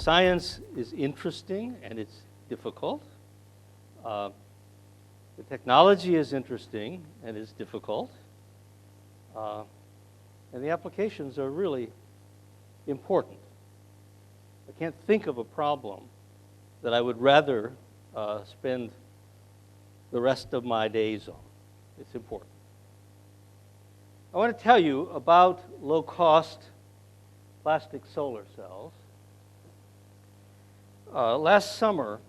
science is interesting and it's difficult. The technology is interesting and it's difficult. And the applications are really important. I can't think of a problem that I would rather spend the rest of my days on. It's important. I want to tell you about low-cost plastic solar cells. Last summer,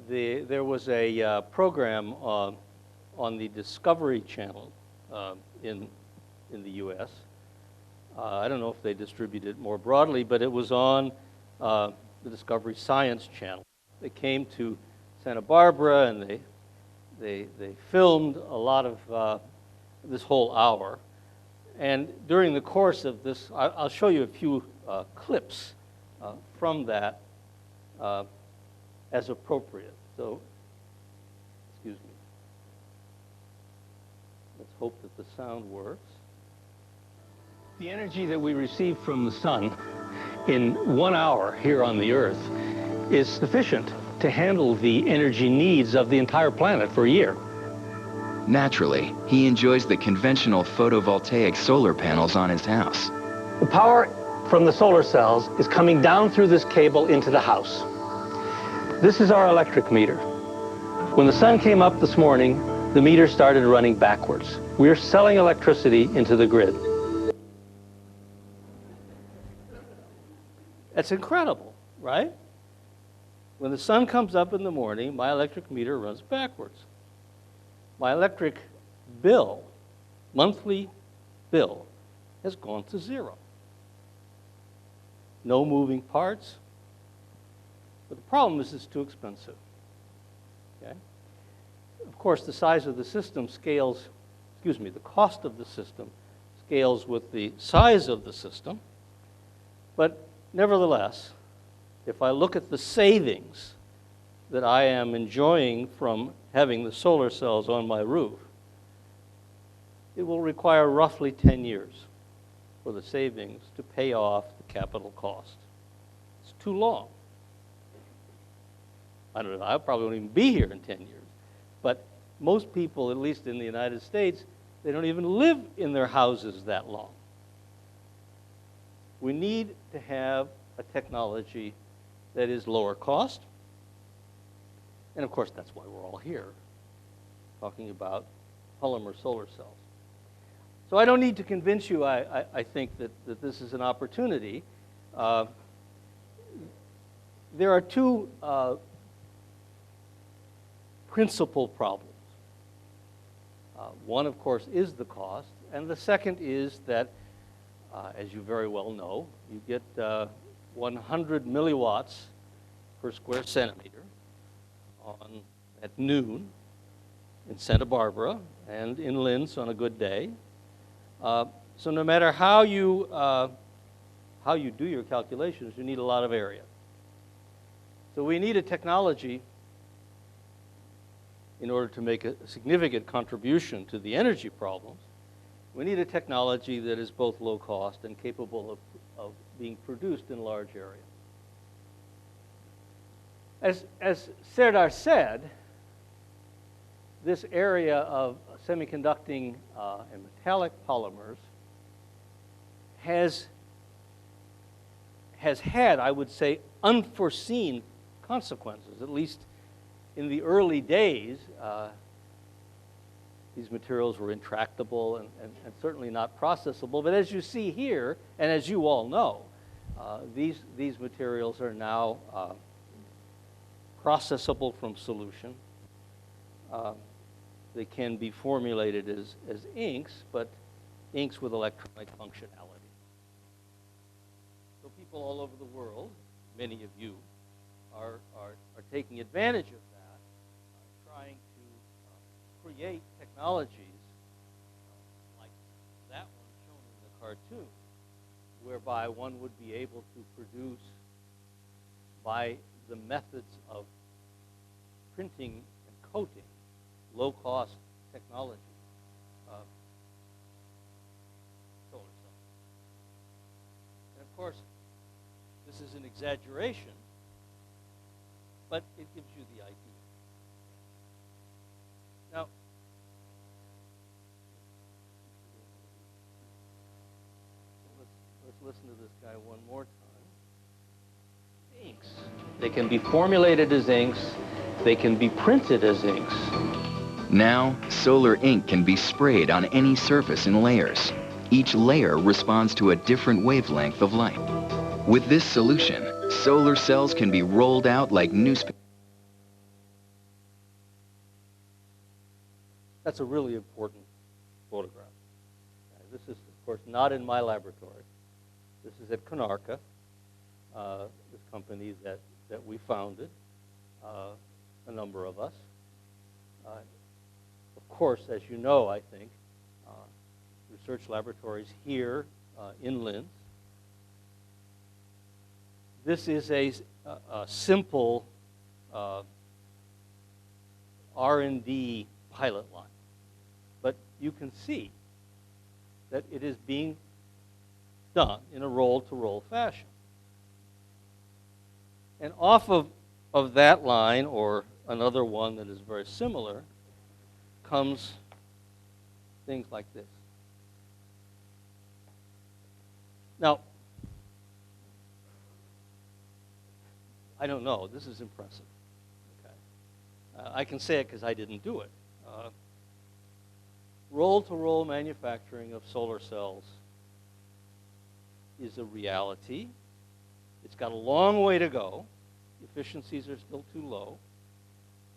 there was a program on the Discovery Channel in the U.S. I don't know if they distribute it more broadly, but it was on the Discovery Science Channel. They came to Santa Barbara and they filmed a lot of this whole hour. And during the course of this, I'll show you a few clips from that as appropriate. So, excuse me. Let's hope that the sound works. The energy that we receive from the sun in 1 hour here on the Earth is sufficient to handle the energy needs of the entire planet for a year. Naturally, he enjoys the conventional photovoltaic solar panels on his house. The power from the solar cells is coming down through this cable into the house. This is our electric meter. When the sun came up this morning, the meter started running backwards. We're selling electricity into the grid. That's incredible, right? When the sun comes up in the morning, my electric meter runs backwards. My electric bill, monthly bill, has gone to zero. No moving parts. But the problem is it's too expensive. Okay? Of course, the size of the system scales, the cost of the system scales with the size of the system. But nevertheless, if I look at the savings that I am enjoying from having the solar cells on my roof, it will require roughly 10 years for the savings to pay off the capital cost. It's too long. I don't know, I probably won't even be here in 10 years. But most people, at least in the United States, they don't even live in their houses that long. We need to have a technology that is lower cost. And of course, that's why we're all here, talking about polymer solar cells. So I don't need to convince you, I think, that this is an opportunity. There are two principal problems. One, of course, is the cost, and the second is that, as you very well know, you get 100 milliwatts per square centimeter at noon in Santa Barbara and in Linz on a good day. So no matter how you do your calculations, you need a lot of area. So we need a technology in order to make a significant contribution to the energy problems. We need a technology that is both low cost and capable of being produced in large areas. As Serdar said, this area of semiconducting and metallic polymers has had, I would say, unforeseen consequences. At least in the early days, these materials were intractable and certainly not processable. But as you see here, and as you all know, these materials are now processable from solution. They can be formulated as inks, but inks with electronic functionality. So people all over the world, many of you, are taking advantage of that, trying to create technologies like that one shown in the cartoon, whereby one would be able to produce by the methods of printing and coating low-cost technology solar cells. And of course, the This is an exaggeration, but it gives you the idea. Now, let's listen to this guy one more time. Inks. They can be formulated as inks. They can be printed as inks. Now, solar ink can be sprayed on any surface in layers. Each layer responds to a different wavelength of light. With this solution, solar cells can be rolled out like newspaper. That's a really important photograph. This is, of course, not in my laboratory. This is at Konarka, this company that we founded, a number of us. Of course, as you know, I think, research laboratories here in Linz. This is a simple R&D pilot line. But you can see that it is being done in a roll-to-roll fashion. And off of that line, or another one that is very similar, comes things like this. Now, I don't know. This is impressive. Okay. I can say it because I didn't do it. Roll-to-roll manufacturing of solar cells is a reality. It's got a long way to go. Efficiencies are still too low.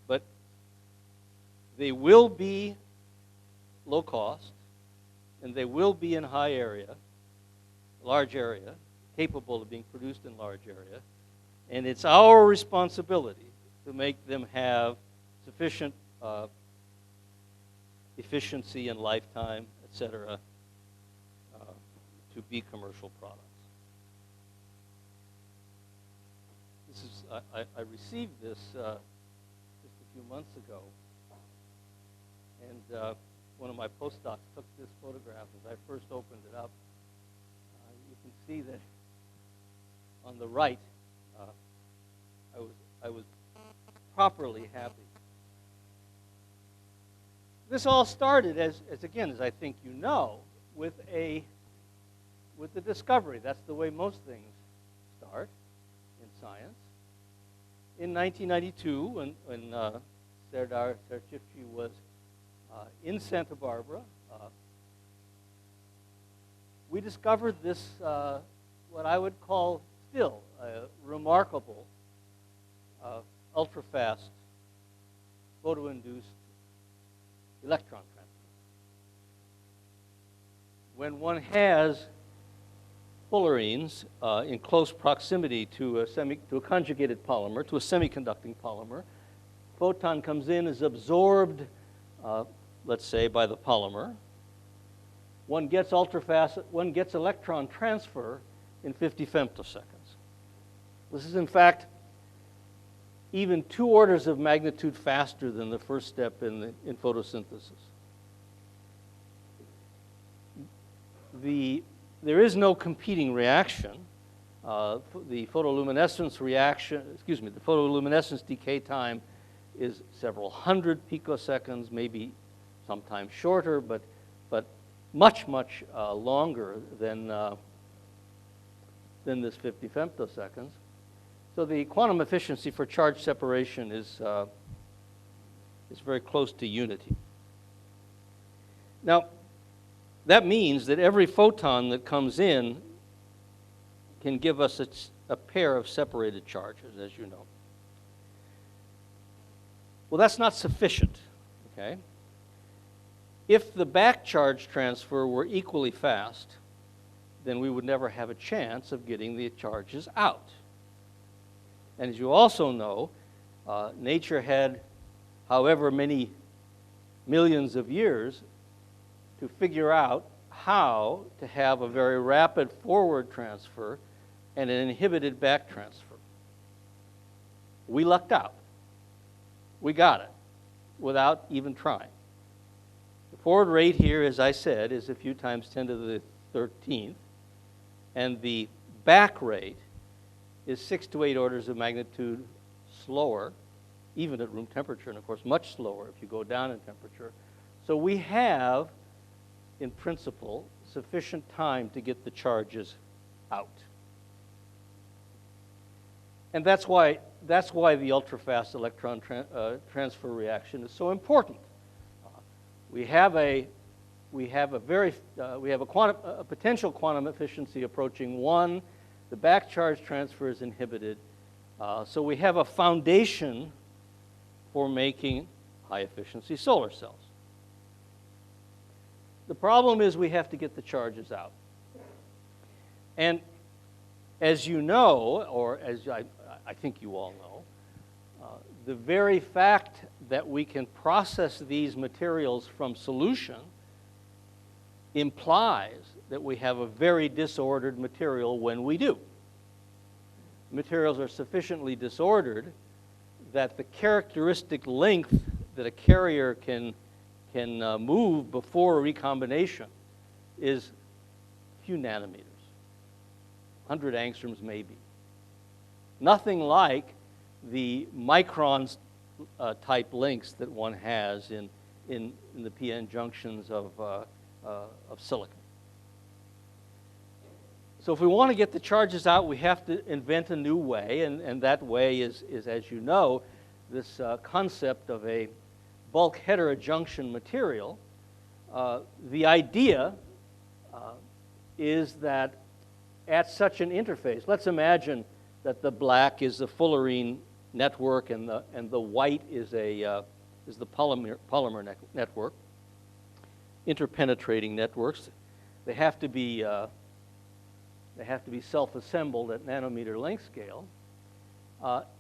But they will be low cost, and they will be in high area, large area, capable of being produced in large area. And it's our responsibility to make them have sufficient efficiency and lifetime, et cetera, to be commercial products. This is, I received this just a few months ago, and one of my postdocs took this photograph as I first opened it up. You can see that on the right, I was properly happy. This all started as again, as I think you know, with the discovery. That's the way most things start in science. In 1992, when Serdar Sariciftci was in Santa Barbara, we discovered this, what I would call still a remarkable ultra-fast photo-induced electron transfer. When one has fullerenes in close proximity to a conjugated polymer, to a semiconducting polymer, photon comes in, is absorbed, let's say, by the polymer. One gets ultra-fast, one gets electron transfer in 50 femtoseconds. This is, in fact, even 2 orders of magnitude faster than the first step in photosynthesis. There is no competing reaction. The photoluminescence reaction, the photoluminescence decay time is several hundred picoseconds, maybe sometimes shorter, but much, much longer than this 50 femtoseconds. So the quantum efficiency for charge separation is very close to unity. Now, that means that every photon that comes in can give us a pair of separated charges, as you know. Well, that's not sufficient, okay? If the back charge transfer were equally fast, then we would never have a chance of getting the charges out. And as you also know, nature had however many millions of years to figure out how to have a very rapid forward transfer and an inhibited back transfer. We lucked out. We got it without even trying. The forward rate here, as I said, is a few times 10 to the 13th, and the back rate is 6 to 8 orders of magnitude slower, even at room temperature, and of course much slower if you go down in temperature. So we have, in principle, sufficient time to get the charges out. And that's why the ultra-fast electron transfer reaction is so important. We have a potential quantum efficiency approaching 1. The back charge transfer is inhibited. So we have a foundation for making high-efficiency solar cells. The problem is we have to get the charges out. And as you know, or as I think you all know, the very fact that we can process these materials from solution implies that we have a very disordered material when we do. Materials are sufficiently disordered that the characteristic length that a carrier can move before recombination is a few nanometers, 100 angstroms maybe. Nothing like the microns type lengths that one has in the PN junctions of silicon. So if we want to get the charges out, we have to invent a new way, and that way is, as you know, this concept of a bulk heterojunction material. The idea is that at such an interface, let's imagine that the black is the fullerene network and the white is the polymer network, interpenetrating networks. They have to be self-assembled at nanometer length scale.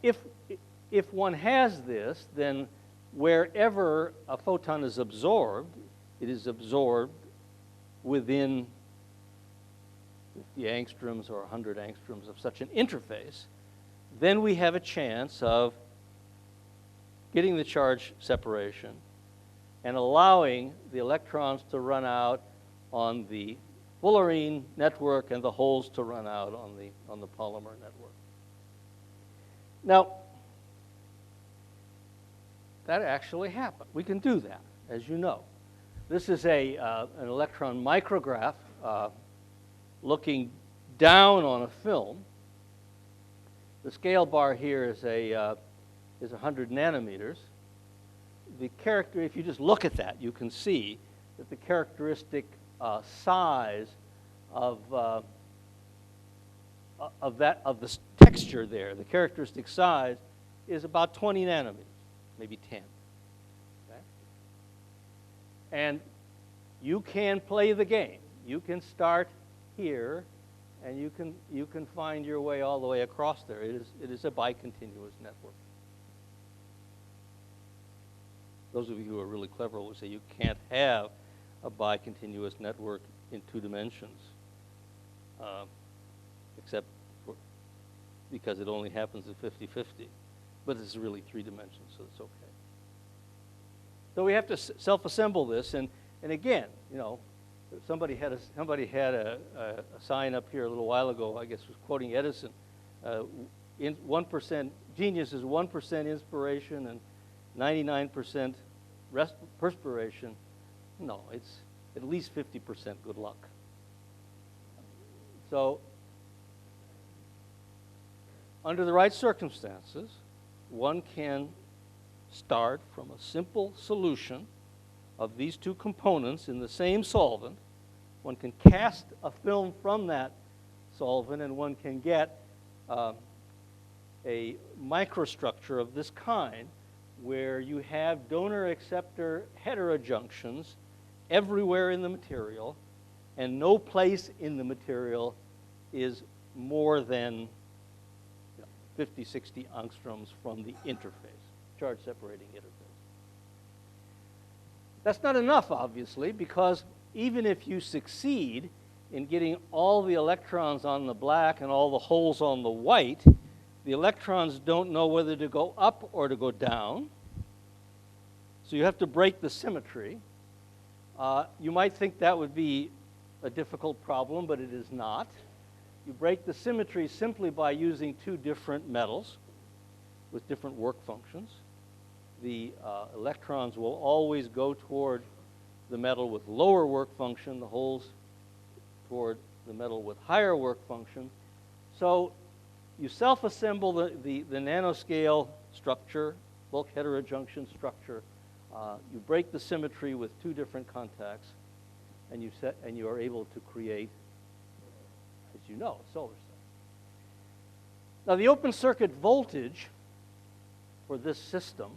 If one has this, then wherever a photon is absorbed, it is absorbed within 50 angstroms or 100 angstroms of such an interface. Then we have a chance of getting the charge separation and allowing the electrons to run out on the fullerene network and the holes to run out on the polymer network. Now, that actually happened. We can do that, as you know. This is an electron micrograph looking down on a film. The scale bar here is 100 nanometers. The character, if you just look at that, you can see that the characteristic size of the texture there, the characteristic size, is about 20 nanometers, maybe 10. Okay? And you can play the game. You can start here, and you can find your way all the way across there. It is a bicontinuous network. Those of you who are really clever will say you can't have a bicontinuous network in 2 dimensions, except because it only happens at 50-50. But it's really 3 dimensions, so it's okay. So we have to self-assemble this, and again, you know, somebody had a sign up here a little while ago, I guess was quoting Edison. 1% genius is 1% inspiration and 99% perspiration. No, it's at least 50% good luck. So, under the right circumstances, one can start from a simple solution of these 2 components in the same solvent. One can cast a film from that solvent, and one can get a microstructure of this kind where you have donor-acceptor heterojunctions everywhere in the material, and no place in the material is more than 50, 60 angstroms from the interface, charge-separating interface. That's not enough, obviously, because even if you succeed in getting all the electrons on the black and all the holes on the white, the electrons don't know whether to go up or to go down. So you have to break the symmetry. You might think that would be a difficult problem, but it is not. You break the symmetry simply by using two different metals with different work functions. The electrons will always go toward the metal with lower work function, the holes toward the metal with higher work function. So you self-assemble the nanoscale structure, bulk heterojunction structure. You break the symmetry with two different contacts, and you are able to create, as you know, a solar cell. Now, the open circuit voltage for this system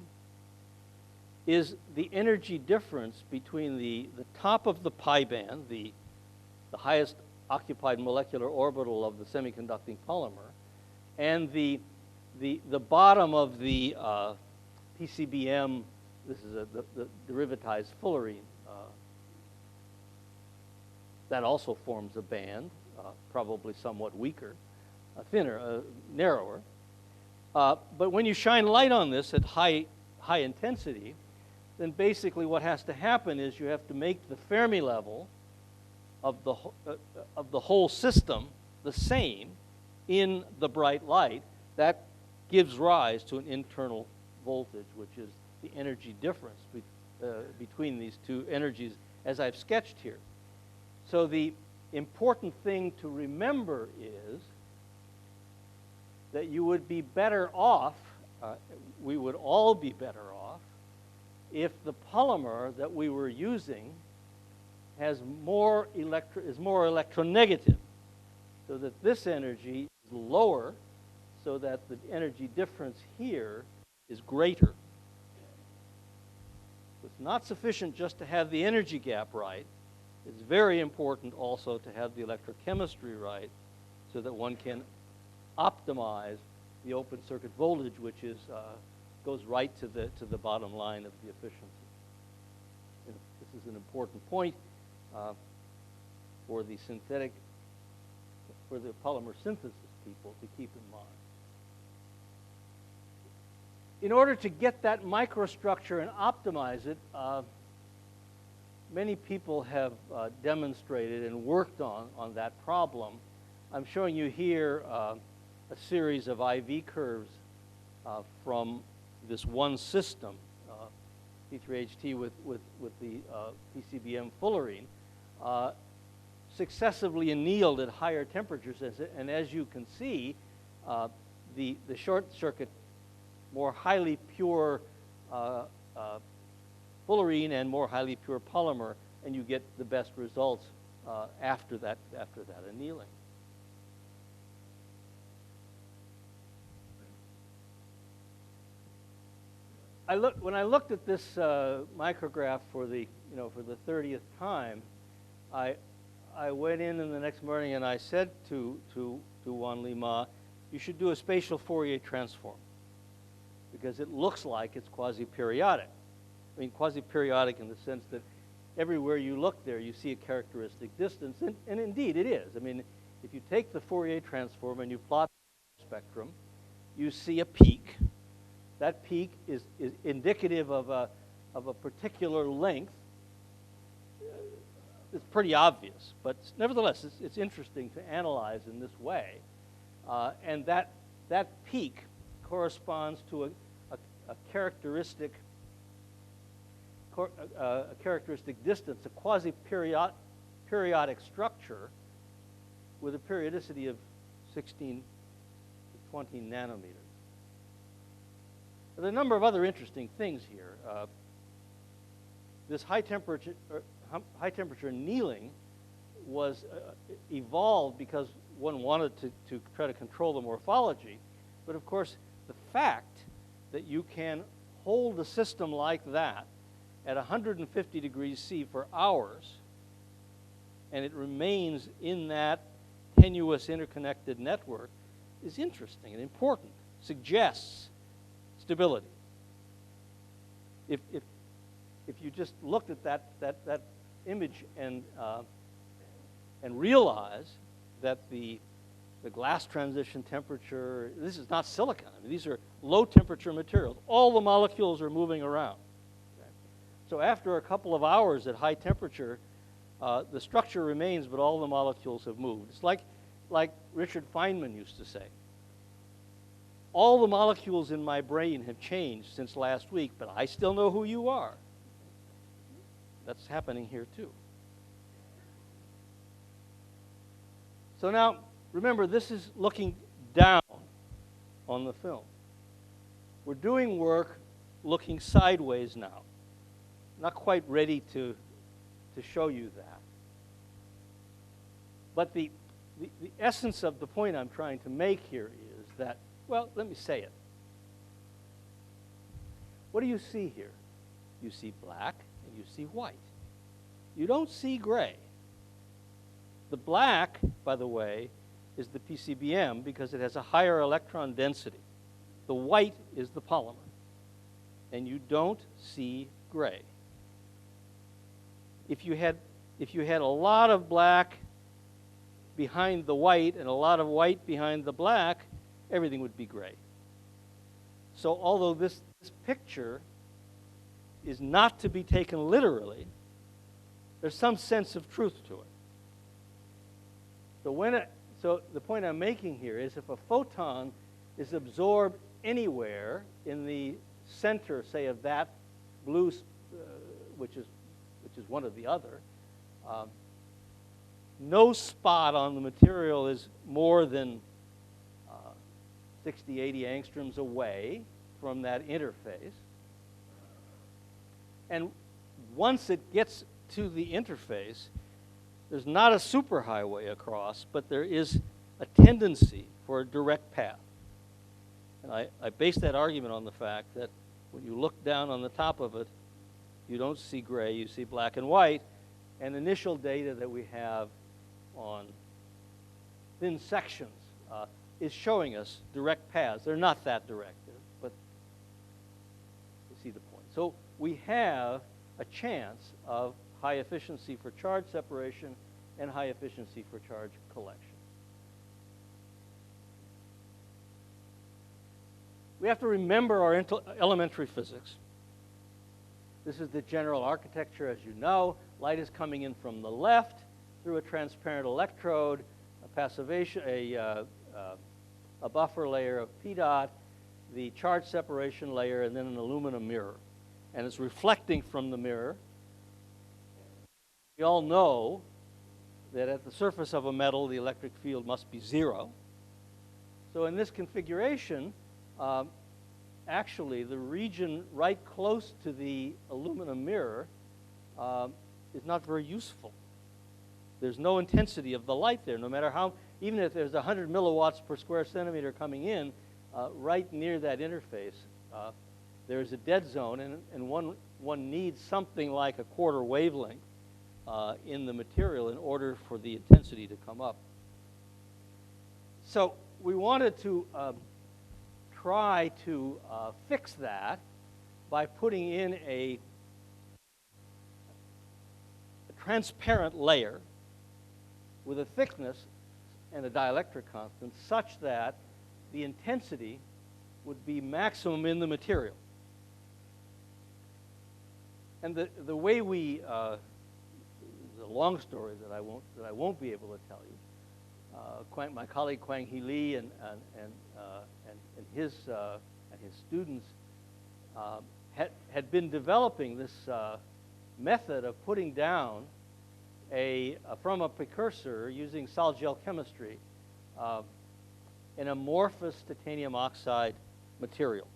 is the energy difference between the top of the pi band, the highest occupied molecular orbital of the semiconducting polymer, and the bottom of the PCBM. This is the derivatized fullerene. That also forms a band, probably somewhat weaker, thinner, narrower. But when you shine light on this at high intensity, then basically what has to happen is you have to make the Fermi level of the whole system the same in the bright light. That gives rise to an internal voltage, which is the energy difference between these two energies, as I've sketched here. So the important thing to remember is that you would be better off, we would all be better off, if the polymer that we were using is more electronegative, so that this energy is lower, so that the energy difference here is greater. It's not sufficient just to have the energy gap right. It's very important also to have the electrochemistry right, so that one can optimize the open circuit voltage, which is goes right to the bottom line of the efficiency. And this is an important point for the polymer synthesis people to keep in mind. In order to get that microstructure and optimize it, many people have demonstrated and worked on that problem. I'm showing you here a series of IV curves from this one system, P3HT with the PCBM fullerene, successively annealed at higher temperatures. And as you can see, the short circuit, more highly pure fullerene and more highly pure polymer, and you get the best results after that annealing. When I looked at this micrograph for the 30th time, I went in the next morning and I said to Wan Li Ma, you should do a spatial Fourier transform, because it looks like it's quasi-periodic. I mean, quasi-periodic in the sense that everywhere you look there, you see a characteristic distance, and indeed it is. I mean, if you take the Fourier transform and you plot the spectrum, you see a peak. That peak is indicative of a particular length. It's pretty obvious, but nevertheless, it's interesting to analyze in this way. And that peak corresponds to a characteristic distance, a quasi-periodic structure with a periodicity of 16 to 20 nanometers. There are a number of other interesting things here. This high temperature annealing was evolved because one wanted to try to control the morphology. But of course, the fact that you can hold a system like that at 150 degrees C for hours, and it remains in that tenuous interconnected network, is interesting and important, suggests stability. If you just looked at that image and realize that the glass transition temperature, this is not silicon. I mean, these are low temperature materials. All the molecules are moving around. Okay? So after a couple of hours at high temperature, the structure remains, but all the molecules have moved. It's like like Richard Feynman used to say. All the molecules in my brain have changed since last week, but I still know who you are. That's happening here too. So now, remember, this is looking down on the film. We're doing work looking sideways now. Not quite ready to show you that. But the essence of the point I'm trying to make here is that, well, let me say it. What do you see here? You see black and you see white. You don't see gray. The black, by the way, is the PCBM because it has a higher electron density. The white is the polymer. And you don't see gray. If you had a lot of black behind the white and a lot of white behind the black, everything would be gray. So although this picture is not to be taken literally, there's some sense of truth to it. So the point I'm making here is if a photon is absorbed anywhere in the center, say, of that blue, which is one or the other, no spot on the material is more than 60, 80 angstroms away from that interface. And once it gets to the interface, there's not a superhighway across, but there is a tendency for a direct path. And I base that argument on the fact that when you look down on the top of it, you don't see gray, you see black and white. And initial data that we have on thin sections is showing us direct paths. They're not that directive, but you see the point. So we have a chance of high efficiency for charge separation and high efficiency for charge collection. We have to remember our elementary physics. This is the general architecture, as you know. Light is coming in from the left through a transparent electrode, a passivation, a buffer layer of P dot, the charge separation layer, and then an aluminum mirror. And it's reflecting from the mirror. We all know that at the surface of a metal, the electric field must be 0. So in this configuration, actually, the region right close to the aluminum mirror is not very useful. There's no intensity of the light there, no matter how, even if there's 100 milliwatts per square centimeter coming in, right near that interface, there's a dead zone, and one needs something like a quarter wavelength in the material in order for the intensity to come up. So we wanted to try to fix that by putting in a transparent layer with a thickness and a dielectric constant such that the intensity would be maximum in the material. And the way we, it's a long story that I won't be able to tell you. My colleague Kwang-Hee Lee and his students had been developing this method of putting down from a precursor using sol-gel chemistry an amorphous titanium oxide material.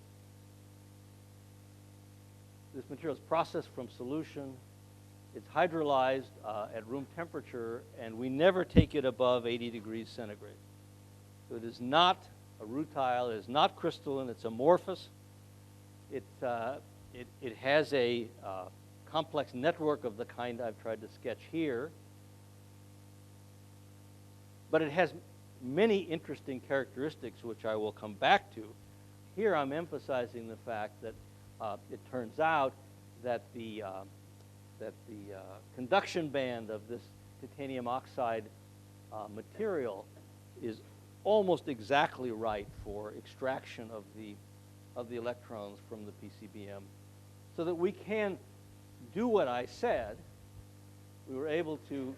This material is processed from solution. It's hydrolyzed at room temperature, and we never take it above 80 degrees centigrade. So it is not a rutile, it is not crystalline, it's amorphous. It has a complex network of the kind I've tried to sketch here. But it has many interesting characteristics which I will come back to. Here I'm emphasizing the fact that it turns out that the conduction band of this titanium oxide material is almost exactly right for extraction of the electrons from the PCBM, so that we can do what I said. We were able to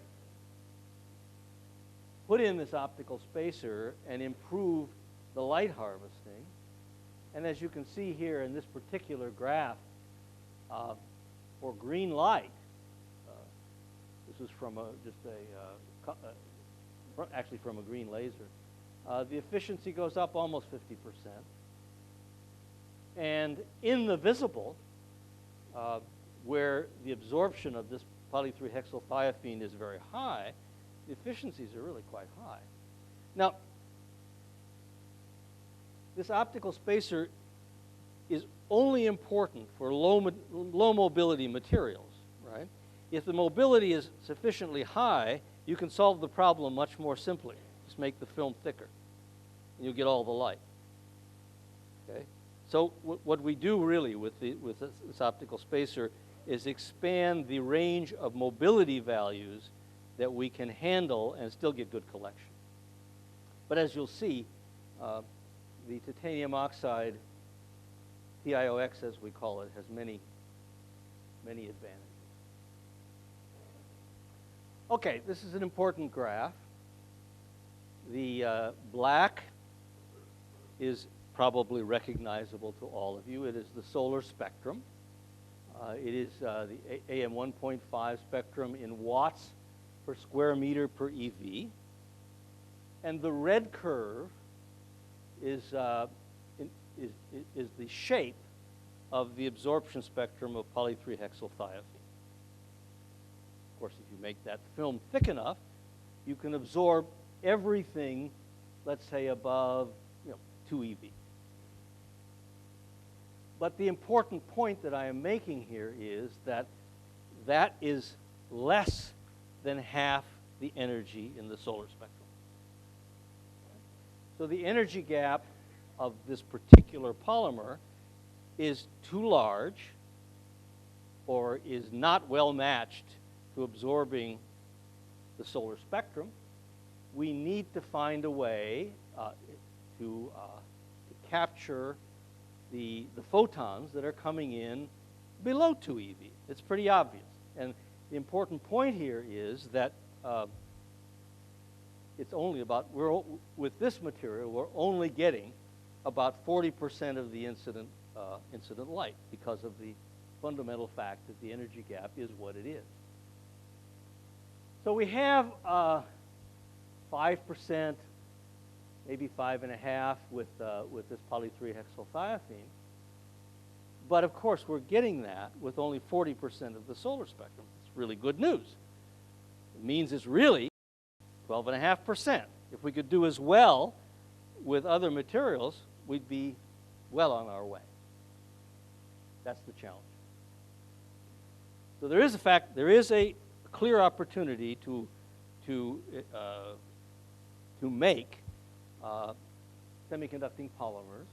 put in this optical spacer and improve the light harvesting. And as you can see here in this particular graph, for green light, this is from actually from a green laser, the efficiency goes up almost 50%. And in the visible, where the absorption of this poly-3-hexylthiophene is very high, the efficiencies are really quite high. Now, this optical spacer is only important for low mobility materials, right? If the mobility is sufficiently high, you can solve the problem much more simply. Just make the film thicker, and you'll get all the light. Okay? So what we do really with this optical spacer is expand the range of mobility values that we can handle and still get good collection. But as you'll see, the titanium oxide, TiOx as we call it, has many, many advantages. Okay, this is an important graph. The black is probably recognizable to all of you. It is the solar spectrum. It is the AM 1.5 spectrum in watts per square meter per EV. And the red curve is the shape of the absorption spectrum of poly-3-hexylthiophene. Of course, if you make that film thick enough, you can absorb everything, let's say, above 2 eV. But the important point that I am making here is that that is less than half the energy in the solar spectrum. So the energy gap of this particular polymer is too large or is not well matched to absorbing the solar spectrum. We need to find a way to capture the photons that are coming in below 2 eV. It's pretty obvious. And the important point here is that it's only about, with this material, we're only getting about 40% of the incident light because of the fundamental fact that the energy gap is what it is. So we have 5%, maybe 5.5% with this poly-3-hexylthiophene. But of course, we're getting that with only 40% of the solar spectrum. It's really good news. It means it's really 12.5%. If we could do as well with other materials, we'd be well on our way. That's the challenge. So there is a clear opportunity to make semiconducting polymers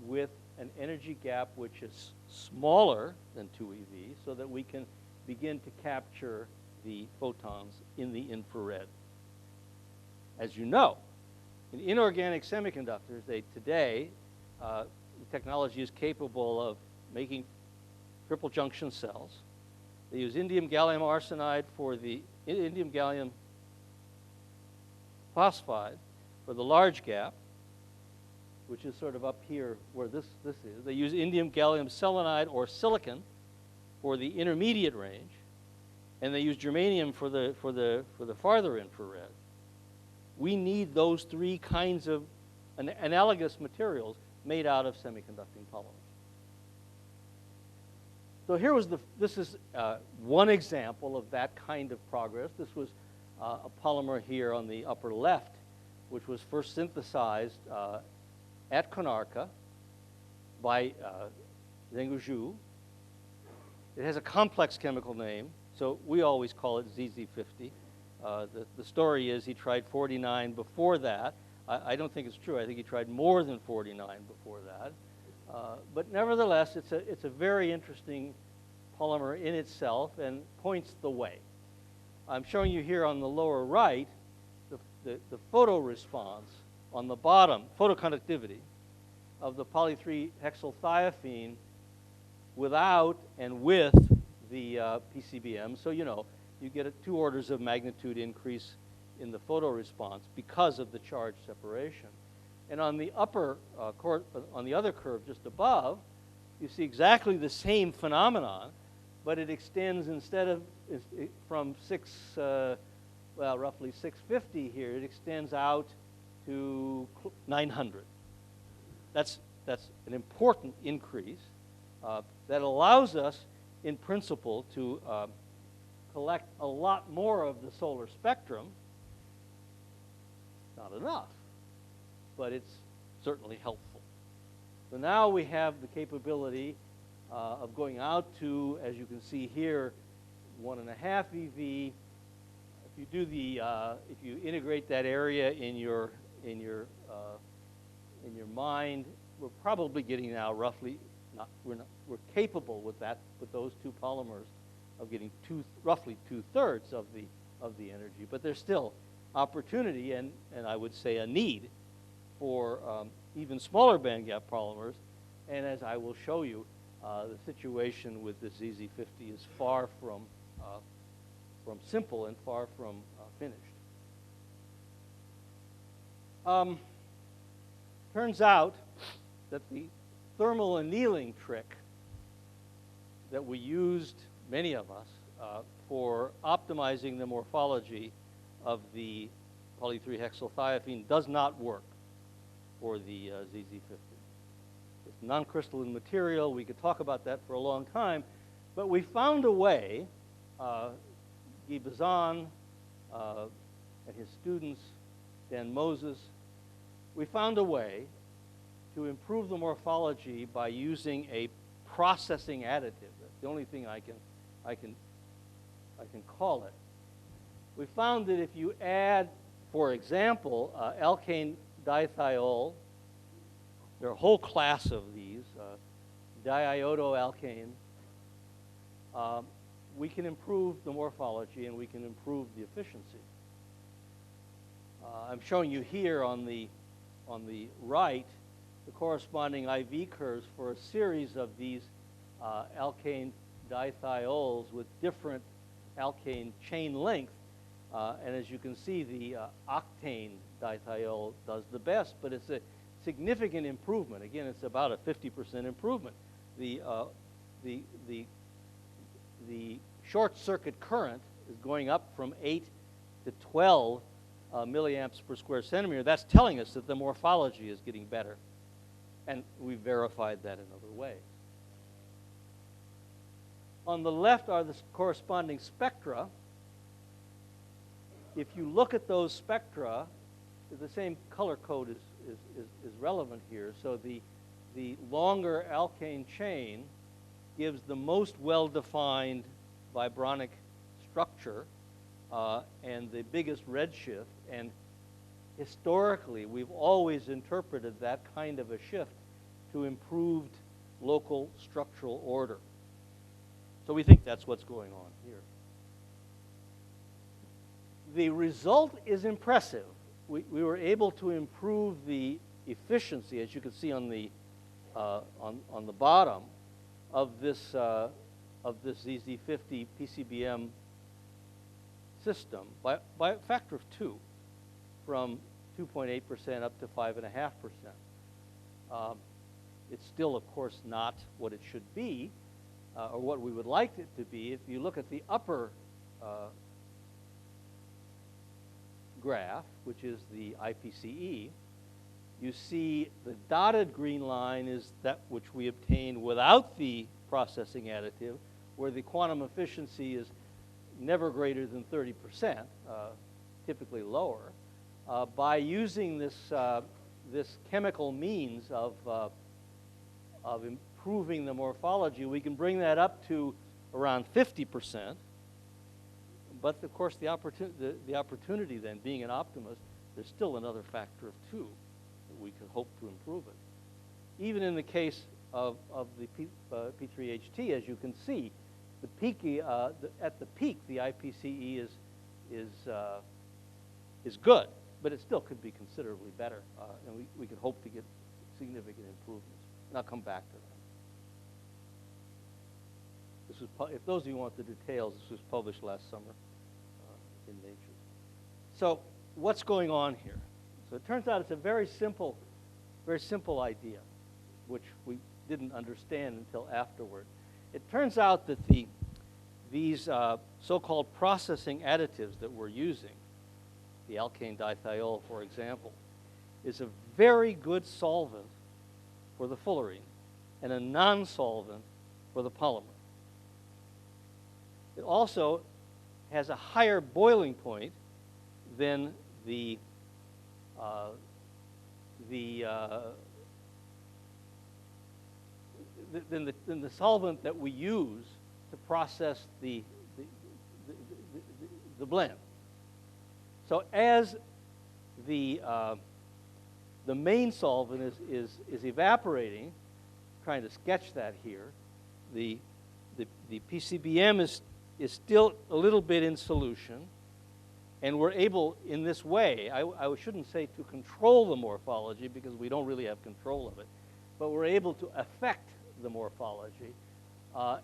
with an energy gap which is smaller than 2 eV so that we can begin to capture the photons in the infrared. As you know, in inorganic semiconductors, today, the technology is capable of making triple junction cells. They use indium gallium arsenide for the indium gallium phosphide for the large gap, which is sort of up here where this is. They use indium gallium selenide or silicon for the intermediate range, and they use germanium for the farther infrared. We need those three kinds of analogous materials made out of semiconducting polymers. So this is one example of that kind of progress. This was a polymer here on the upper left, which was first synthesized at Konarka by Zheng Zhu. It has a complex chemical name, so we always call it ZZ50. The story is he tried 49 before that. I don't think it's true. I think he tried more than 49 before that. But nevertheless, it's a very interesting polymer in itself and points the way. I'm showing you here on the lower right the photo response on the bottom, photoconductivity of the poly-3-hexylthiophene without and with the PCBM. So you get a 2 orders of magnitude increase in the photoresponse because of the charge separation. And on the on the other curve just above, you see exactly the same phenomenon, but it extends instead of from roughly 650 here, it extends out to 900. That's an important increase that allows us, in principle, to collect a lot more of the solar spectrum. Not enough, but it's certainly helpful. So now we have the capability of going out to, as you can see here, 1.5 eV. If you do if you integrate that area in your mind, we're probably getting now roughly we're capable with those two polymers of getting roughly 2/3 of the energy, but there's still opportunity and I would say a need for even smaller band gap polymers. And as I will show you, the situation with this ZZ50 is far from simple and far from finished. Turns out that the thermal annealing trick that we used, many of us, for optimizing the morphology of the poly-3-hexylthiophene does not work for the ZZ50. It's non-crystalline material. We could talk about that for a long time, but we found a way, Guy Bazan and his students, Dan Moses, we found a way to improve the morphology by using a processing additive. That's the only thing I can call it. We found that if you add, for example, alkane dithiol, there are a whole class of these, diiodoalkane, we can improve the morphology and we can improve the efficiency. I'm showing you here on the right the corresponding IV curves for a series of these alkane dithiols with different alkane chain length. And as you can see, the octane dithiol does the best, but it's a significant improvement. Again, it's about a 50% improvement. The short circuit current is going up from 8 to 12 milliamps per square centimeter. That's telling us that the morphology is getting better. And we verified that in other ways. On the left are the corresponding spectra. If you look at those spectra, the same color code is relevant here. So the longer alkane chain gives the most well-defined vibronic structure and the biggest redshift. And historically, we've always interpreted that kind of a shift to improved local structural order. So we think that's what's going on here. The result is impressive. We were able to improve the efficiency, as you can see on the bottom, of this ZZ50 PCBM system by a factor of 2, from 2.8% up to 5.5%. It's still, of course, not what it should be, or what we would like it to be. If you look at the upper graph, which is the IPCE, you see the dotted green line is that which we obtained without the processing additive, where the quantum efficiency is never greater than 30%, typically lower. By using this chemical means of improving the morphology, we can bring that up to around 50%. But of course, the opportunity then, being an optimist, there's still another factor of 2 that we could hope to improve it. Even in the case of the P3HT, as you can see, the peak at the peak, the IPCE is good, but it still could be considerably better, and we could hope to get significant improvements. And I'll come back to that. This was, if those of you want the details, this was published last summer in Nature. So what's going on here? So it turns out it's a very simple idea, which we didn't understand until afterward. It turns out that these so-called processing additives that we're using, the alkane dithiol, for example, is a very good solvent for the fullerene and a non-solvent for the polymer. It also has a higher boiling point than the solvent that we use to process the blend. So as the main solvent is evaporating, trying to sketch that here, the PCBM is still a little bit in solution, and we're able, in this way, I shouldn't say to control the morphology because we don't really have control of it, but we're able to affect the morphology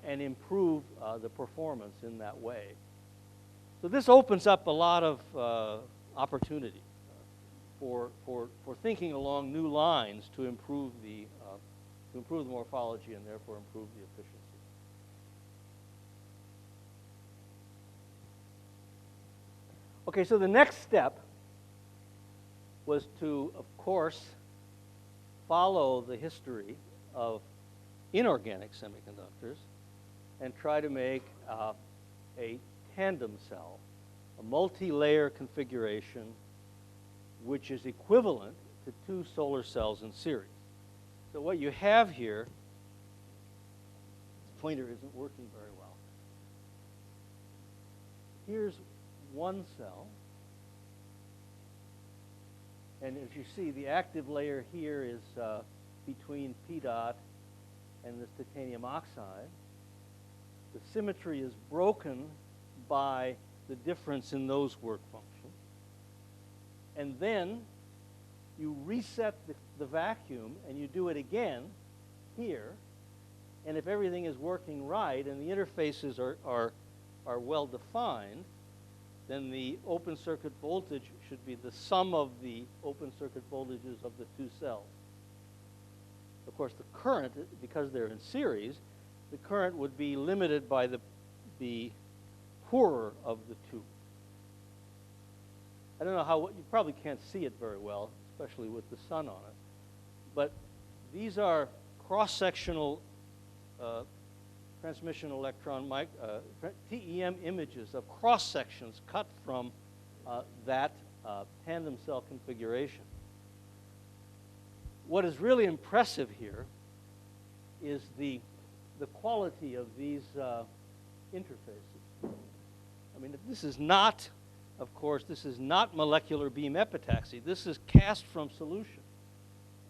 and improve the performance in that way. So this opens up a lot of opportunity for thinking along new lines to improve the morphology and therefore improve the efficiency. Okay, so the next step was to, of course, follow the history of inorganic semiconductors and try to make a tandem cell, a multi-layer configuration which is equivalent to 2 solar cells in series. So what you have here, this pointer isn't working very well. Here's one cell, and as you see, the active layer here is between P dot and this titanium oxide. The symmetry is broken by the difference in those work functions. And then you reset the vacuum and you do it again here, and if everything is working right and the interfaces are well defined, then the open circuit voltage should be the sum of the open circuit voltages of the 2 cells. Of course, the current, because they're in series, the current would be limited by the poorer of the 2. I don't know how, you probably can't see it very well, especially with the sun on it. But these are cross-sectional transmission electron TEM images of cross-sections cut from that tandem cell configuration. What is really impressive here is the quality of these interfaces. I mean, this is not, of course, this is not molecular beam epitaxy. This is cast from solution.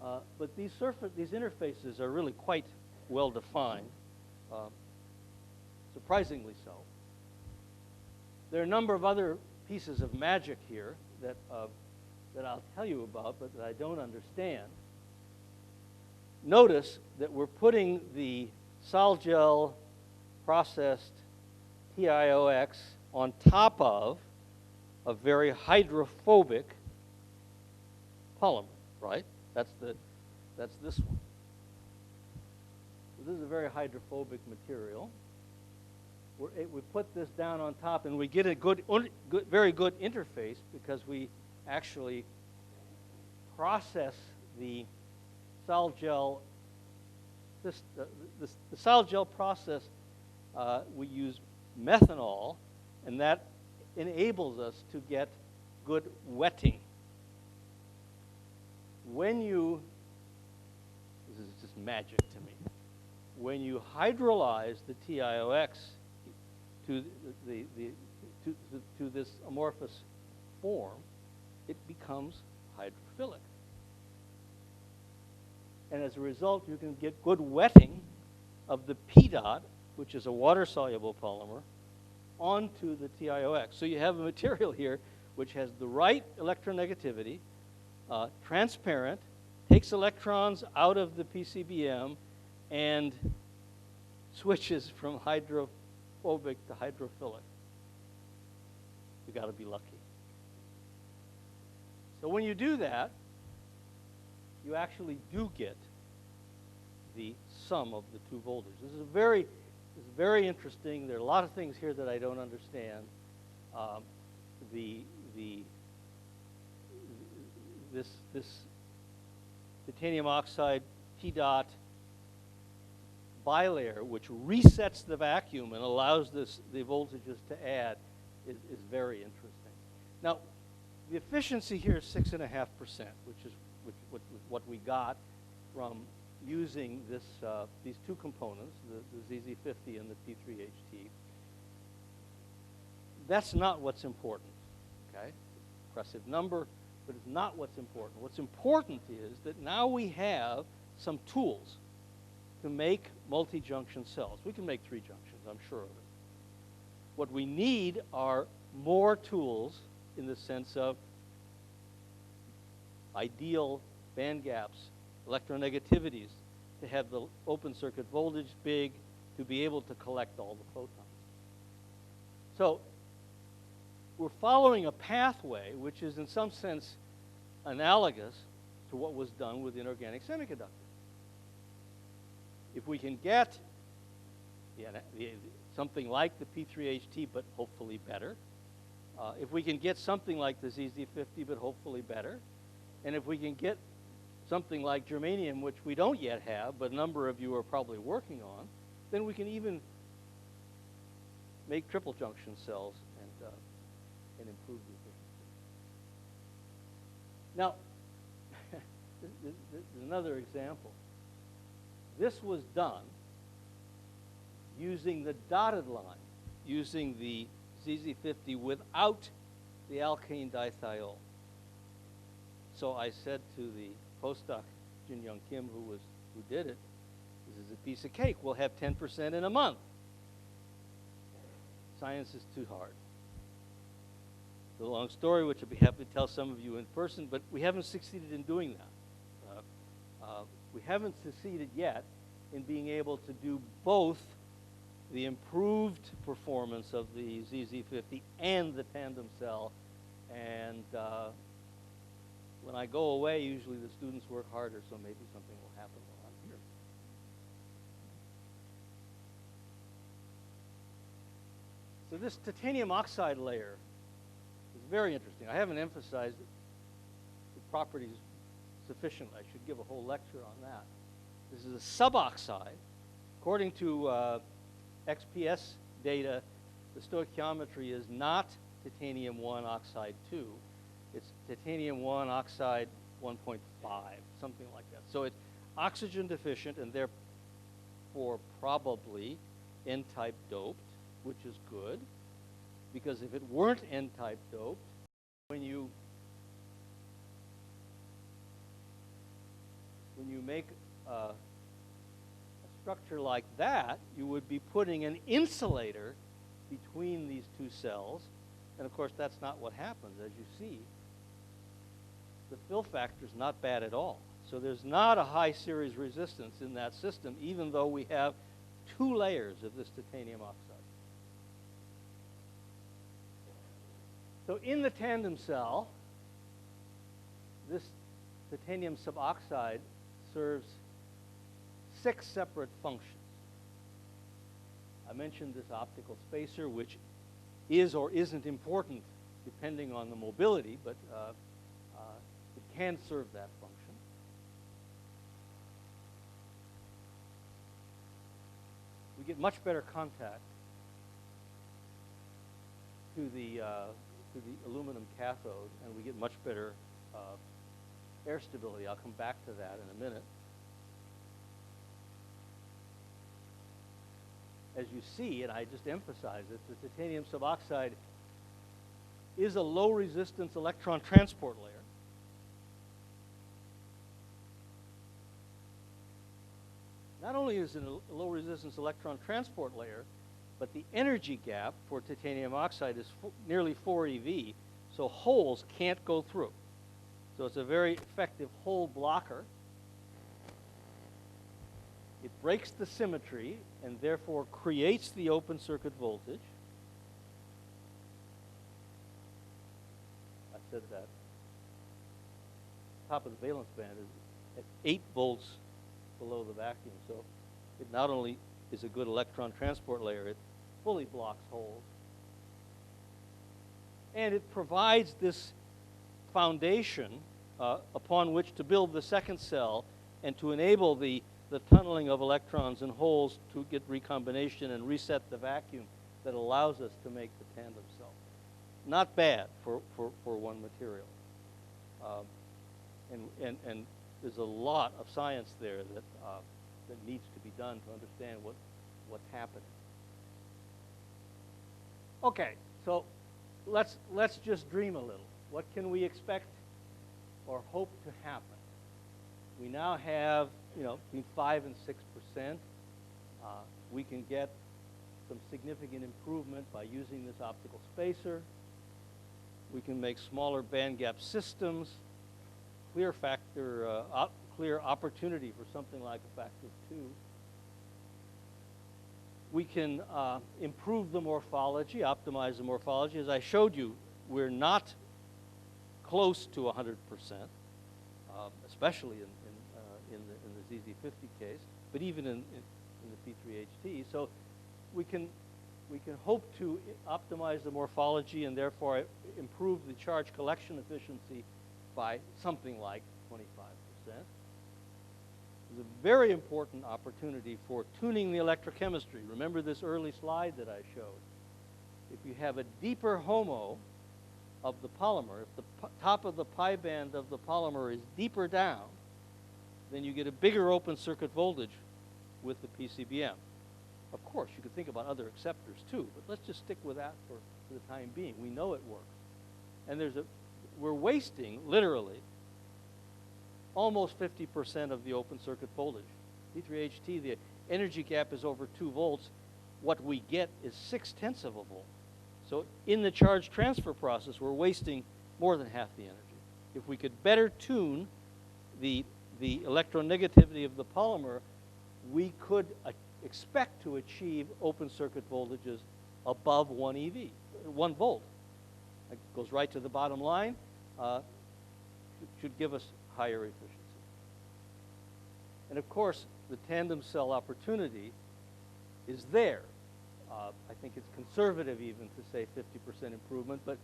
But these interfaces are really quite well defined, surprisingly so. There are a number of other pieces of magic here that I'll tell you about, but that I don't understand. Notice that we're putting the sol-gel processed TiOX on top of a very hydrophobic polymer, right? That's this one. So this is a very hydrophobic material. We put this down on top, and we get a very good interface because we actually process the sol-gel. The sol-gel process, we use methanol, and that enables us to get good wetting. This is just magic to me. When you hydrolyze the TiOX to this amorphous form, it becomes hydrophilic. And as a result, you can get good wetting of the P dot, which is a water-soluble polymer, onto the TiOX. So you have a material here which has the right electronegativity, transparent, takes electrons out of the PCBM, and switches from hydrophobic to hydrophilic. You got to be lucky. So when you do that, you actually do get the sum of the two voltages. This is very interesting. There are a lot of things here that I don't understand. This titanium oxide T dot bilayer, which resets the vacuum and allows the voltages to add, is very interesting. Now, the efficiency here is 6.5%, which is what we got from using these two components, the ZZ50 and the P3HT. That's not what's important, okay? Impressive number, but it's not what's important. What's important is that now we have some tools to make multi-junction cells. We can make 3 junctions, I'm sure of it. What we need are more tools in the sense of ideal band gaps, electronegativities, to have the open circuit voltage big, to be able to collect all the photons. So we're following a pathway which is in some sense analogous to what was done with inorganic semiconductors. If we can get something like the P3HT, but hopefully better, if we can get something like the ZZ50, but hopefully better, and if we can get something like germanium, which we don't yet have, but a number of you are probably working on, then we can even make triple junction cells and improve the efficiency. Now, there's another example. This was done using the dotted line, using the ZZ50 without the alkane dithiol. So I said to the postdoc, Jin Young Kim, who did it, this is a piece of cake. We'll have 10% in a month. Science is too hard. It's a long story, which I'll be happy to tell some of you in person, but we haven't succeeded in doing that. We haven't succeeded yet in being able to do both the improved performance of the ZZ50 and the tandem cell. And when I go away, usually the students work harder, so maybe something will happen while I'm here. So this titanium oxide layer is very interesting. I haven't emphasized the properties sufficiently. I should give a whole lecture on that. This is a suboxide. According to XPS data, the stoichiometry is not titanium 1 oxide 2. It's titanium 1 oxide 1.5, something like that. So it's oxygen deficient and therefore probably N-type doped, which is good, because if it weren't N-type doped, when you make a structure like that, you would be putting an insulator between these two cells. And of course, that's not what happens. As you see, the fill factor is not bad at all. So there's not a high series resistance in that system, even though we have 2 layers of this titanium oxide. So in the tandem cell, this titanium suboxide serves 6 separate functions. I mentioned this optical spacer, which is or isn't important depending on the mobility, but it can serve that function. We get much better contact to the aluminum cathode, and we get much better air stability. I'll come back to that in a minute. As you see, and I just emphasize it, the titanium suboxide is a low resistance electron transport layer. Not only is it a low resistance electron transport layer, but the energy gap for titanium oxide is nearly 4 eV, so holes can't go through. So it's a very effective hole blocker. It breaks the symmetry and therefore creates the open circuit voltage. I said that top of the valence band is at 8 volts below the vacuum. So it not only is a good electron transport layer, it fully blocks holes. And it provides this foundation upon which to build the second cell and to enable the tunneling of electrons and holes to get recombination and reset the vacuum that allows us to make the tandem cell. Not bad for one material. And there's a lot of science there that needs to be done to understand what's happening. Okay, so let's just dream a little. What can we expect or hope to happen? We now have, between 5 and 6%. We can get some significant improvement by using this optical spacer. We can make smaller band gap systems, clear opportunity for something like a factor of 2. We can improve the morphology, optimize the morphology. As I showed you, we're not close to 100%, especially in the ZZ50 case, but even in the P3HT. So we can hope to optimize the morphology and therefore improve the charge collection efficiency by something like 25%. There's a very important opportunity for tuning the electrochemistry. Remember this early slide that I showed. If you have a deeper HOMO of the polymer, if the top of the pi band of the polymer is deeper down, then you get a bigger open circuit voltage with the PCBM. Of course, you could think about other acceptors too, but let's just stick with that for the time being. We know it works. And we're wasting, literally, almost 50% of the open circuit voltage. P3HT, the energy gap is over 2 volts. What we get is 0.6 of a volt. So in the charge transfer process, we're wasting more than half the energy. If we could better tune the electronegativity of the polymer, we could expect to achieve open circuit voltages above 1 EV, 1 volt. That goes right to the bottom line. Should give us higher efficiency. And of course, the tandem cell opportunity is there. I think it's conservative even to say 50% improvement, but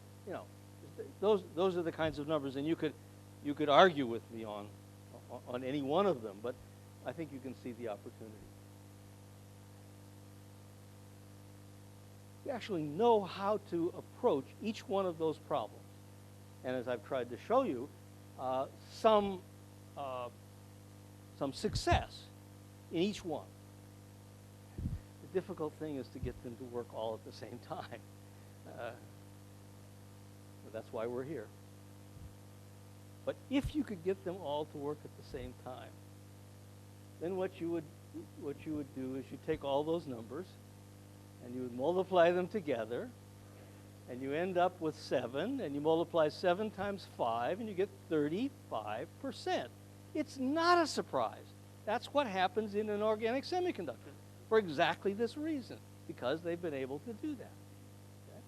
those are the kinds of numbers, and you could argue with me on any one of them, but I think you can see the opportunity. We actually know how to approach each one of those problems, and as I've tried to show you, some success in each one. The difficult thing is to get them to work all at the same time. But that's why we're here. But if you could get them all to work at the same time, then what you would do is you take all those numbers and you would multiply them together, and you end up with 7, and you multiply 7 times 5, and you get 35%. It's not a surprise. That's what happens in an organic semiconductor for exactly this reason, because they've been able to do that. Okay?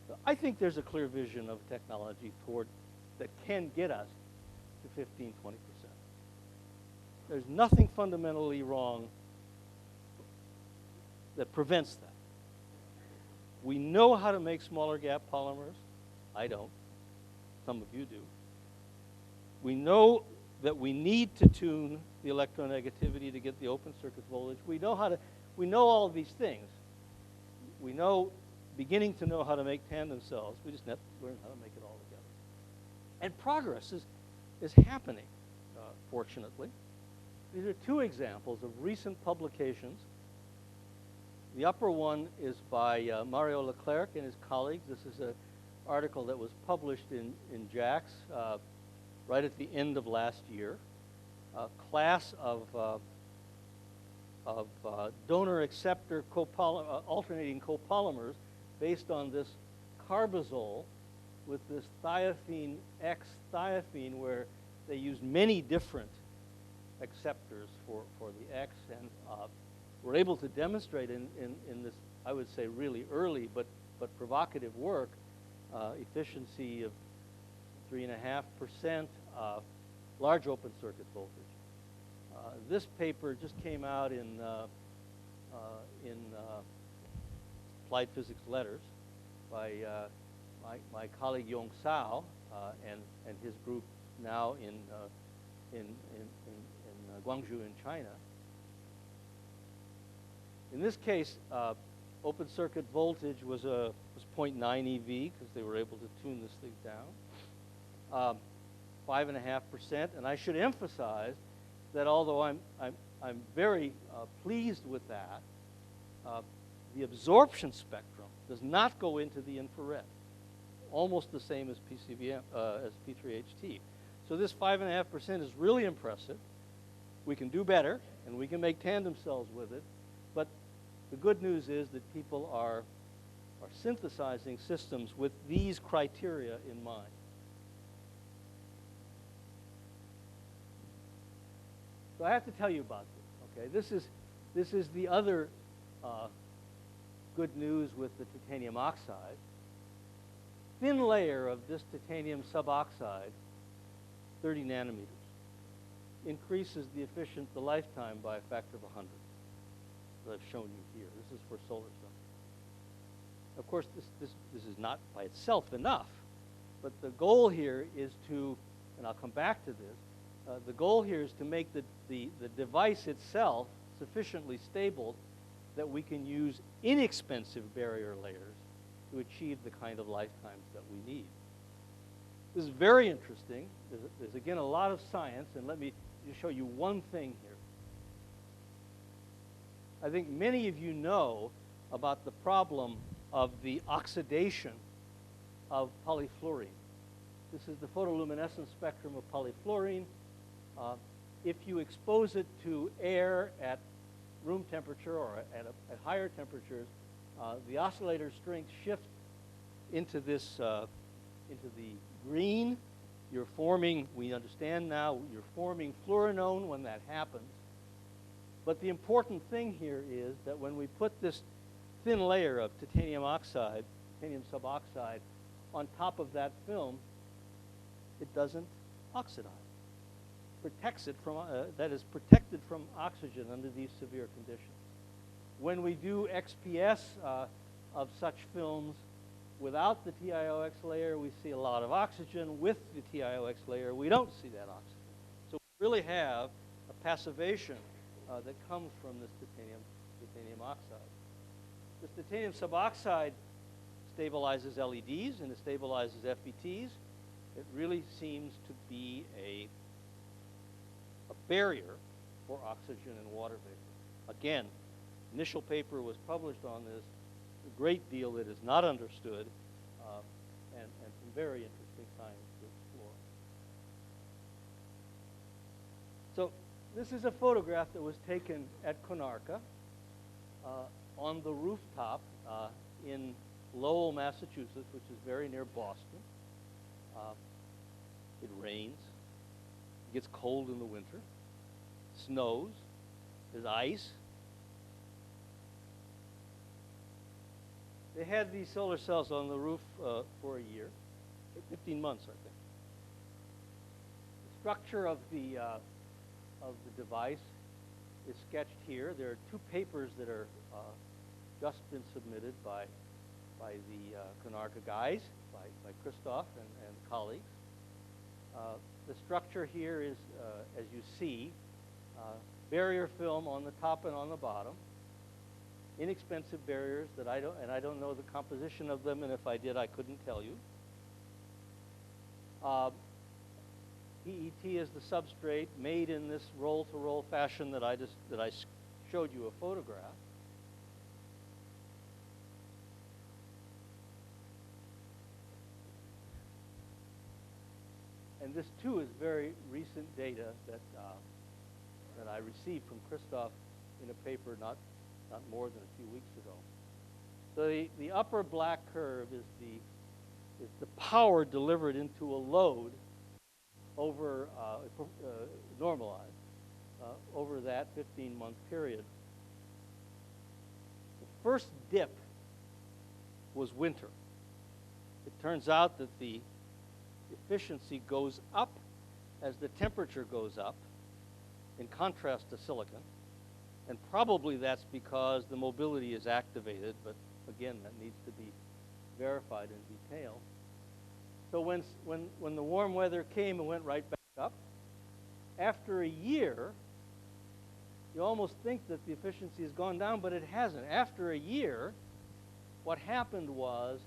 So I think there's a clear vision of technology that can get us to 15, 20%. There's nothing fundamentally wrong that prevents that. We know how to make smaller gap polymers. I don't. Some of you do. We know that we need to tune the electronegativity to get the open circuit voltage. We know all of these things. We know, beginning to know how to make tandem cells. We just have to learn how to make it all together. And progress is happening, fortunately. These are 2 examples of recent publications. The upper one is by Mario Leclerc and his colleagues. This is an article that was published in JACS right at the end of last year. A class of donor-acceptor alternating copolymers based on this carbazole with this thiophene X thiophene, where they used many different acceptors for the X, and were able to demonstrate in this, I would say, really early but provocative work, efficiency of 3.5%, large open circuit voltage. This paper just came out in Applied Physics Letters by my colleague Yong Sao and his group now in Guangzhou in China. In this case, open circuit voltage was 0.9 EV because they were able to tune this thing down, 5.5%. And I should emphasize that although I'm very pleased with that, the absorption spectrum does not go into the infrared, almost the same as PCVM as P3HT. So this 5.5% is really impressive. We can do better, and we can make tandem cells with it. But the good news is that people are synthesizing systems with these criteria in mind. So I have to tell you about this. Okay, this is the other good news with the titanium oxide. Thin layer of this titanium suboxide, 30 nanometers, increases the lifetime by a factor of 100. That I've shown you here. This is for solar cells. Of course, this is not by itself enough, but the goal here is to, and I'll come back to this, the goal here is to make the device itself sufficiently stable that we can use inexpensive barrier layers to achieve the kind of lifetimes that we need. This is very interesting. There's again a lot of science, and let me just show you one thing here. I think many of you know about the problem of the oxidation of polyfluorine. This is the photoluminescence spectrum of polyfluorine. If you expose it to air at room temperature or at higher temperatures, the oscillator strength shifts into this, into the green. You're forming, we understand now, you're forming fluorinone when that happens. But the important thing here is that when we put this thin layer of titanium oxide, titanium suboxide, on top of that film, it doesn't oxidize. Protects it from, that is protected from oxygen under these severe conditions. When we do XPS of such films without the TiOX layer, we see a lot of oxygen. With the TiOX layer, we don't see that oxygen. So we really have a passivation that comes from this titanium oxide. This titanium suboxide stabilizes LEDs and it stabilizes FETs. It really seems to be a barrier for oxygen and water vapor. Again, initial paper was published on this, a great deal that is not understood, and some very interesting science to explore. So this is a photograph that was taken at Konarka on the rooftop in Lowell, Massachusetts, which is very near Boston. It rains. It gets cold in the winter. Snows. There's ice. They had these solar cells on the roof for a year, 15 months, I think. The structure of the device is sketched here. There are two papers that are just been submitted by the Konarka guys, by Christoph and colleagues. The structure here is, as you see, barrier film on the top and on the bottom. Inexpensive barriers that I don't know the composition of them, and if I did, I couldn't tell you. PET is the substrate made in this roll-to-roll fashion that I showed you a photograph. And this too is very recent data that I received from Christoph in a paper not more than a few weeks ago. So the upper black curve is the power delivered into a load over normalized over that 15-month period. The first dip was winter. It turns out that the efficiency goes up as the temperature goes up, in contrast to silicon. And probably that's because the mobility is activated, but again, that needs to be verified in detail. So when the warm weather came and went right back up, after a year, you almost think that the efficiency has gone down, but it hasn't. After a year, what happened was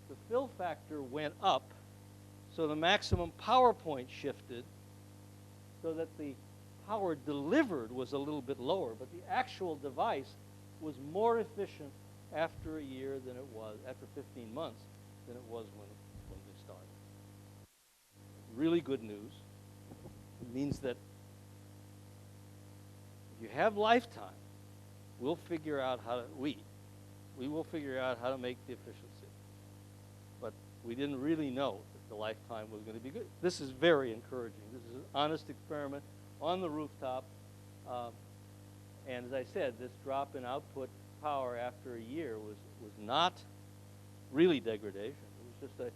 the fill factor went up, so the maximum power point shifted, so that the power delivered was a little bit lower, but the actual device was more efficient after a year than it was, after 15 months, than it was when we started. Really good news. It means that if you have lifetime, we'll figure out how to, we will figure out how to make the efficiency. But we didn't really know that the lifetime was going to be good. This is very encouraging. This is an honest experiment on the rooftop. And as I said, this drop in output power after a year was not really degradation. It was just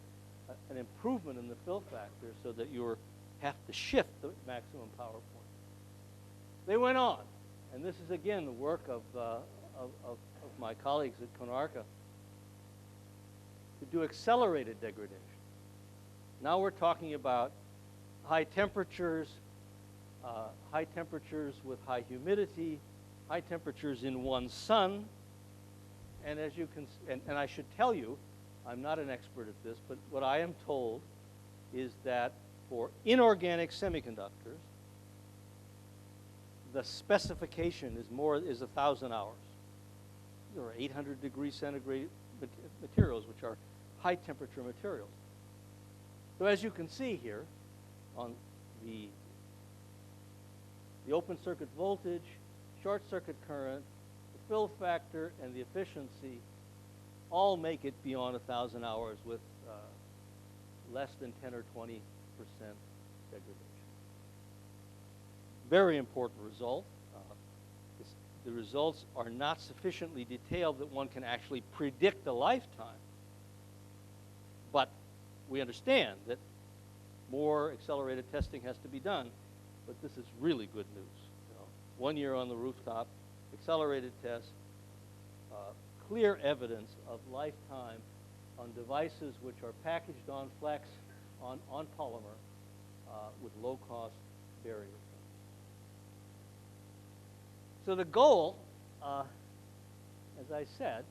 an improvement in the fill factor so that you have to shift the maximum power point. They went on, and this is again the work of my colleagues at Konarka, to do accelerated degradation. Now we're talking about high temperatures with high humidity, high temperatures in one sun, and as you can, and I should tell you, I'm not an expert at this, but what I am told is that for inorganic semiconductors, the specification is 1,000 hours. There are 800 degrees centigrade materials, which are high temperature materials. So as you can see here, on the open circuit voltage, short circuit current, the fill factor, and the efficiency all make it beyond 1,000 hours with less than 10 or 20% degradation. Very important result. The results are not sufficiently detailed that one can actually predict a lifetime. But we understand that more accelerated testing has to be done, but this is really good news. 1 year on the rooftop, accelerated tests, clear evidence of lifetime on devices which are packaged on flex, on polymer, with low-cost barriers. So the goal, as I said,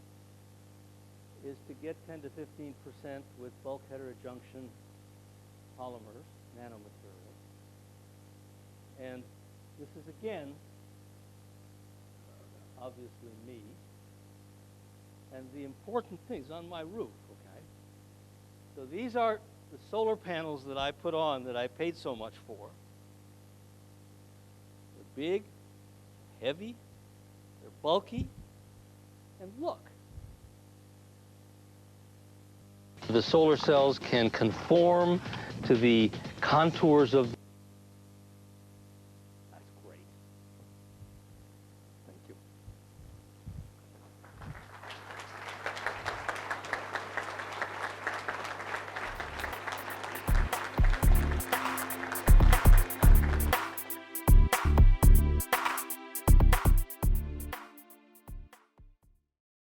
is to get 10 to 15% with bulk heterojunction polymers, nanomaterials. And this is, again, obviously me. And the important things on my roof, okay? So these are the solar panels that I put on that I paid so much for. They're big, heavy, they're bulky, and look. The solar cells can conform to the contours of